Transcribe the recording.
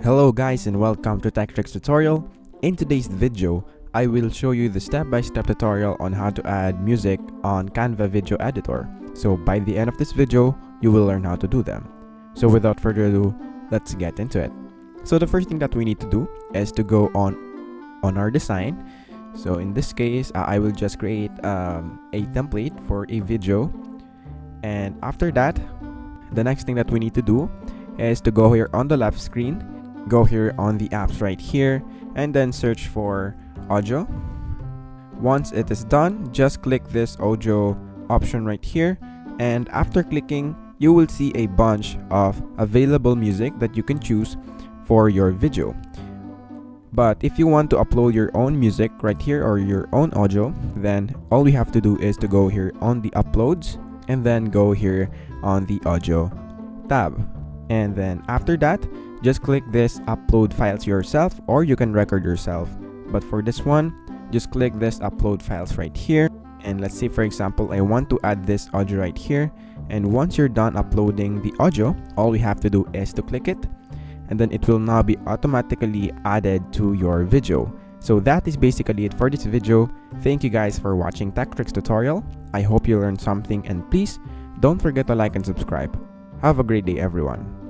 Hello guys and welcome to Tech Tricks tutorial. In today's video, I will show you the step-by-step tutorial on how to add music on Canva video editor. So by the end of this video, you will learn how to do them. So without further ado, let's get into it. So the first thing that we need to do is to go on our design. So in this case, I will just create a template for a video. And after that, the next thing that we need to do is to go here on the left screen, go here on the apps right here, and then search for audio. Once it is done, just click this audio option right here, and after clicking, you will see a bunch of available music that you can choose for your video. But if you want to upload your own music right here or your own audio, then all we have to do is to go here on the uploads and then go here on the audio tab. And then after that, just click this upload files yourself, or you can record yourself. But for this one, just click this upload files right here. And let's say, for example, I want to add this audio right here. And once you're done uploading the audio, all we have to do is to click it, and then it will now be automatically added to your video. So that is basically it for this video. Thank you guys for watching Tech Tricks tutorial. I hope you learned something, and please don't forget to like and subscribe. Have a great day, everyone.